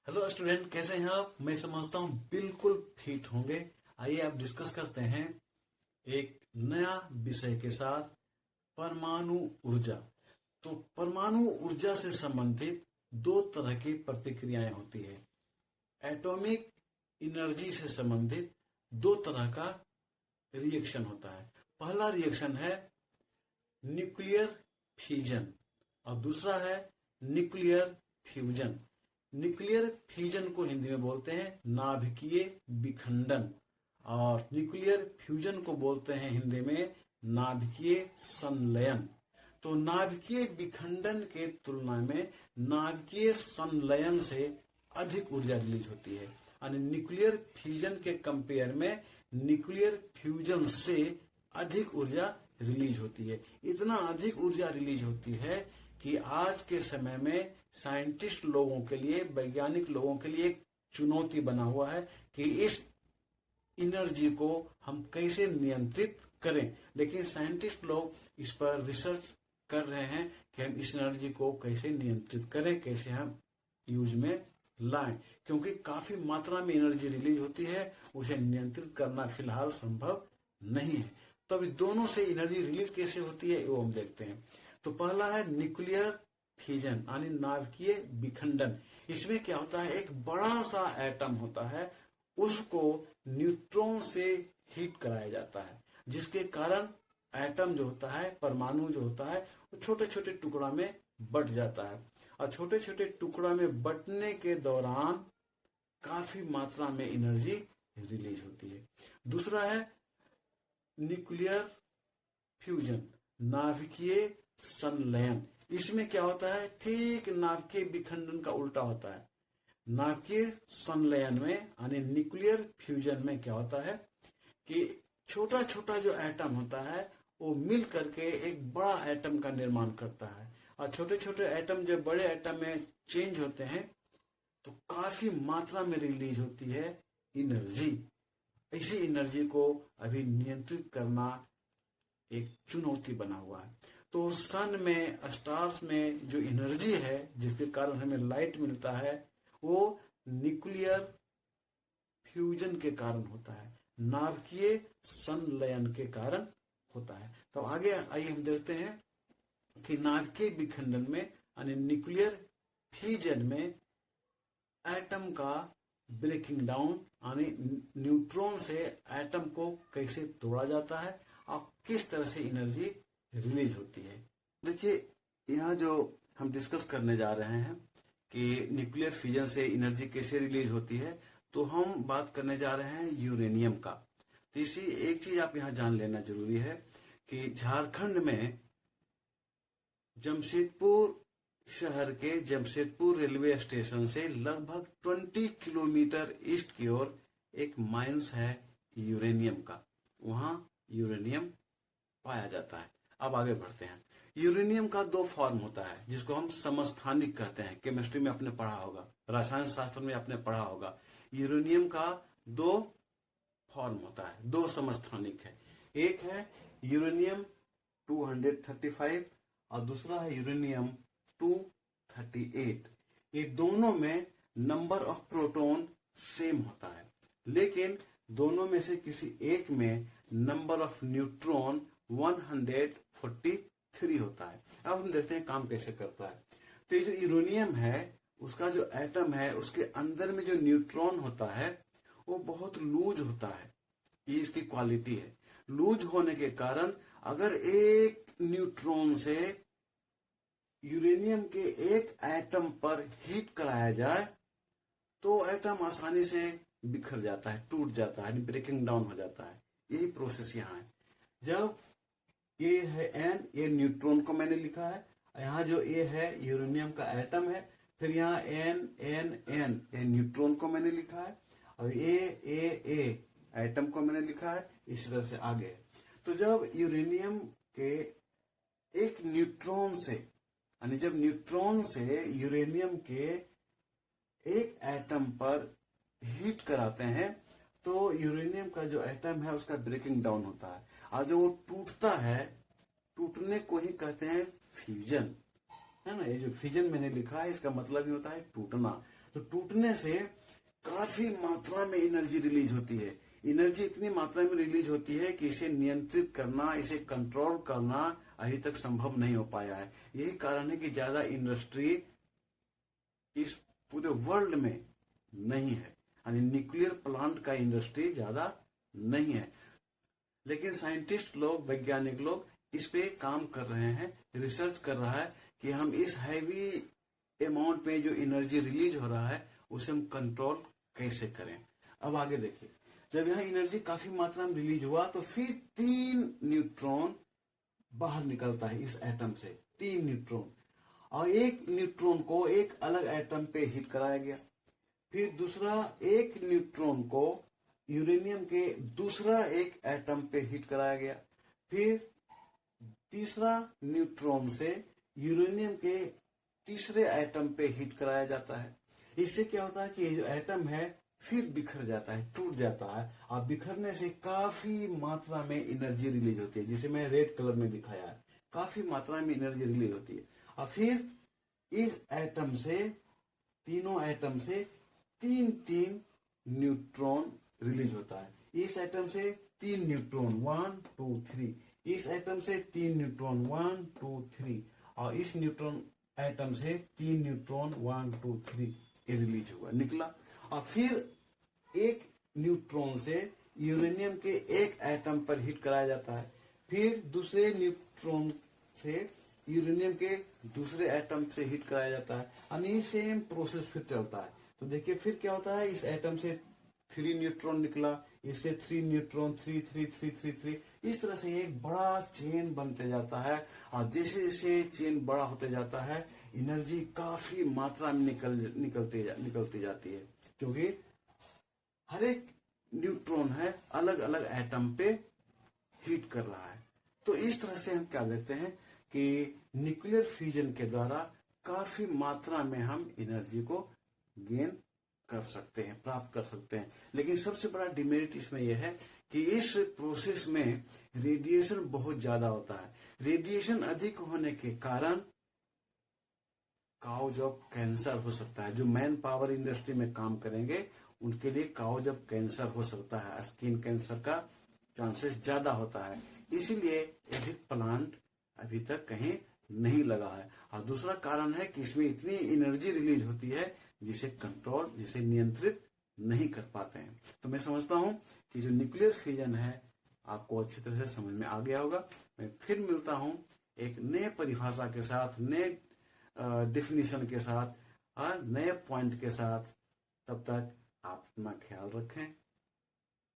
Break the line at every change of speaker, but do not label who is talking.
Hello student, कैसे हैं आप? मैं समझता हूं बिल्कुल फिट होंगे। आइए आप डिस्कस करते हैं एक नया विषय के साथ, परमाणु ऊर्जा। तो परमाणु ऊर्जा से संबंधित दो तरह की प्रतिक्रियाएं होती है। एटॉमिक एनर्जी से संबंधित दो तरह का रिएक्शन होता है। पहला रिएक्शन है न्यूक्लियर फिजन और दूसरा है न्यूक्लियर फ्यूजन। न्यूक्लियर फ्यूजन को हिंदी में बोलते हैं नाभिकीय विखंडन और न्यूक्लियर फ्यूजन को बोलते हैं हिंदी में नाभिकीय संलयन। तो नाभिकीय विखंडन के तुलना में नाभिकीय संलयन से अधिक ऊर्जा रिलीज होती है, यानी न्यूक्लियर फ्यूजन के कंपेयर में न्यूक्लियर फ्यूजन से अधिक ऊर्जा रिलीज होती है। इतना अधिक ऊर्जा रिलीज होती है कि आज के समय में साइंटिस्ट लोगों के लिए, वैज्ञानिक लोगों के लिए एक चुनौती बना हुआ है कि इस एनर्जी को हम कैसे नियंत्रित करें। लेकिन साइंटिस्ट लोग इस पर रिसर्च कर रहे हैं कि हम इस एनर्जी को कैसे नियंत्रित करें, कैसे हम यूज में लाएं, क्योंकि काफी मात्रा में एनर्जी रिलीज होती है। उसे नियंत्रित करना फिलहाल संभव नहीं है। तो अभी दोनों से एनर्जी रिलीज कैसे होती है वो हम देखते हैं। तो पहला है न्यूक्लियर फिजन यानी नाभिकीय विखंडन। इसमें क्या होता है, एक बड़ा सा एटम होता है, उसको न्यूट्रॉन से हीट कराया जाता है, जिसके कारण एटम जो होता है, परमाणु जो होता है, वो छोटे छोटे टुकड़ा में बट जाता है और छोटे छोटे टुकड़ा में बटने के दौरान काफी मात्रा में एनर्जी रिलीज होती है। दूसरा है न्यूक्लियर फ्यूजन, नाभिकीय संलयन। इसमें क्या होता है, ठीक नाभिकीय विखंडन का उल्टा होता है। नाभिकीय संलयन में यानी न्यूक्लियर फ्यूजन में क्या होता है कि छोटा छोटा जो एटम होता है वो मिल करके एक बड़ा एटम का निर्माण करता है और छोटे छोटे एटम जब बड़े एटम में चेंज होते हैं तो काफी मात्रा में रिलीज होती है एनर्जी। इसी एनर्जी को अभी नियंत्रित करना एक चुनौती बना हुआ है। तो सन में, स्टार्स में जो एनर्जी है जिसके कारण हमें लाइट मिलता है, वो न्यूक्लियर फ्यूजन के कारण होता है, नाभिकीय संलयन के कारण होता है। तो आगे आइए हम देखते हैं कि नाभिकीय विखंडन में यानी न्यूक्लियर फ्यूजन में एटम का ब्रेकिंग डाउन यानी न्यूट्रॉन से एटम को कैसे तोड़ा जाता है और किस तरह से एनर्जी रिलीज होती है। देखिए, यहाँ जो हम डिस्कस करने जा रहे हैं कि न्यूक्लियर फ्यूजन से एनर्जी कैसे रिलीज होती है, तो हम बात करने जा रहे हैं यूरेनियम का। तो इसी एक चीज आप यहाँ जान लेना जरूरी है कि झारखंड में जमशेदपुर शहर के जमशेदपुर रेलवे स्टेशन से लगभग 20 किलोमीटर ईस्ट की ओर एक माइंस है यूरेनियम का। वहां यूरेनियम पाया जाता है। अब आगे बढ़ते हैं। यूरेनियम का दो फॉर्म होता है जिसको हम समस्थानिक कहते हैं। केमिस्ट्री में आपने पढ़ा होगा, रसायन शास्त्र में आपने पढ़ा होगा। यूरेनियम का दो फॉर्म होता है, दो समस्थानिक है। एक है यूरेनियम 235 और दूसरा है यूरेनियम 238। ये दोनों में नंबर ऑफ प्रोटॉन सेम होता है, लेकिन दोनों में से किसी एक में नंबर ऑफ न्यूट्रॉन 143 होता है। अब हम देखते हैं काम कैसे करता है। तो ये जो यूरेनियम है, उसका जो एटम है, उसके अंदर में जो न्यूट्रॉन होता है वो बहुत लूज होता है। ये इसकी क्वालिटी है। लूज होने के कारण अगर एक न्यूट्रॉन से यूरेनियम के एक एटम पर हीट कराया जाए तो एटम आसानी से बिखर जाता है, टूट जाता है, ब्रेकिंग डाउन हो जाता है। यही प्रोसेस यहाँ है। जब ये है एन, ये न्यूट्रॉन को मैंने लिखा है, यहाँ जो ए है यूरेनियम का एटम है, फिर यहाँ एन एन एन ये न्यूट्रॉन को मैंने लिखा है और ए एटम को मैंने लिखा है। इस तरह से आगे है। तो जब यूरेनियम के एक न्यूट्रॉन से, यानी जब न्यूट्रॉन से यूरेनियम के एक एटम पर हीट कराते हैं तो यूरेनियम का जो एटम है उसका ब्रेकिंग डाउन होता है और जो वो टूटता है, टूटने को ही कहते हैं फ्यूजन, है ना। ये जो फ्यूजन मैंने लिखा है इसका मतलब ही होता है टूटना। तो टूटने से काफी मात्रा में एनर्जी रिलीज होती है। एनर्जी इतनी मात्रा में रिलीज होती है कि इसे नियंत्रित करना, इसे कंट्रोल करना अभी तक संभव नहीं हो पाया है। यही कारण है कि ज्यादा इंडस्ट्री इस पूरे वर्ल्ड में नहीं है, यानी न्यूक्लियर प्लांट का इंडस्ट्री ज्यादा नहीं है। लेकिन साइंटिस्ट लोग, वैज्ञानिक लोग इस पे काम कर रहे हैं, रिसर्च कर रहा है कि हम इस हैवी अमाउंट में जो एनर्जी रिलीज हो रहा है उसे हम कंट्रोल कैसे करें। अब आगे देखिए, जब यहाँ एनर्जी काफी मात्रा में रिलीज हुआ तो फिर 3 न्यूट्रॉन बाहर निकलता है इस एटम से, 3 न्यूट्रॉन, और एक न्यूट्रॉन को एक अलग एटम पे हिट कराया गया। फिर दूसरा एक न्यूट्रॉन को यूरेनियम के दूसरा एक एटम पे हिट कराया गया। फिर तीसरा न्यूट्रॉन से यूरेनियम के तीसरे एटम पे हिट कराया जाता है। इससे क्या होता है कि ये जो एटम है फिर बिखर जाता है, टूट जाता है, और बिखरने से काफी मात्रा में एनर्जी रिलीज होती है, जिसे मैं रेड कलर में दिखाया है। काफी मात्रा में एनर्जी रिलीज होती है, और फिर इस एटम से, तीनों एटम से 3 न्यूट्रॉन रिलीज होता है। इस एटम से 3 न्यूट्रॉन 1 2 3, इस एटम से 3 न्यूट्रॉन 1 2 3, और इस न्यूट्रॉन एटम से 3 न्यूट्रॉन 1 2 3 ये रिलीज हुआ, निकला। और फिर एक न्यूट्रॉन से यूरेनियम के एक एटम पर हिट कराया जाता है। फिर दूसरे न्यूट्रॉन से यूरेनियम के दूसरे एटम से हिट कराया जाता है, यानी सेम प्रोसेस फिर चलता है। तो देखिए फिर क्या होता है, इस एटम से 3 न्यूट्रॉन निकला, इससे 3 न्यूट्रॉन 3 3 3 3 3, इस तरह से एक बड़ा चेन बनते जाता है। और जैसे जैसे चेन बड़ा होते जाता है एनर्जी काफी मात्रा में निकलती जाती है, क्योंकि हर एक न्यूट्रॉन है अलग अलग एटम पे हीट कर रहा है। तो इस तरह से हम क्या देखते हैं कि न्यूक्लियर फ्यूजन के द्वारा काफी मात्रा में हम एनर्जी को गेन कर सकते हैं, प्राप्त कर सकते हैं। लेकिन सबसे बड़ा डिमेरिट इसमें यह है कि इस प्रोसेस में रेडिएशन बहुत ज्यादा होता है। रेडिएशन अधिक होने के कारण काउज ऑफ कैंसर हो सकता है। जो मैन पावर इंडस्ट्री में काम करेंगे उनके लिए काउज ऑफ कैंसर हो सकता है, स्किन कैंसर का चांसेस ज्यादा होता है। इसीलिए अधिक प्लांट अभी तक कहीं नहीं लगा है। और दूसरा कारण है कि इसमें इतनी एनर्जी रिलीज होती है जिसे नियंत्रित नहीं कर पाते हैं। तो मैं समझता हूं कि जो न्यूक्लियर फ्यूजन है आपको अच्छी तरह से समझ में आ गया होगा। मैं फिर मिलता हूं एक नए परिभाषा के साथ, नए डेफिनेशन के साथ और नए पॉइंट के साथ। तब तक आप अपना ख्याल रखें।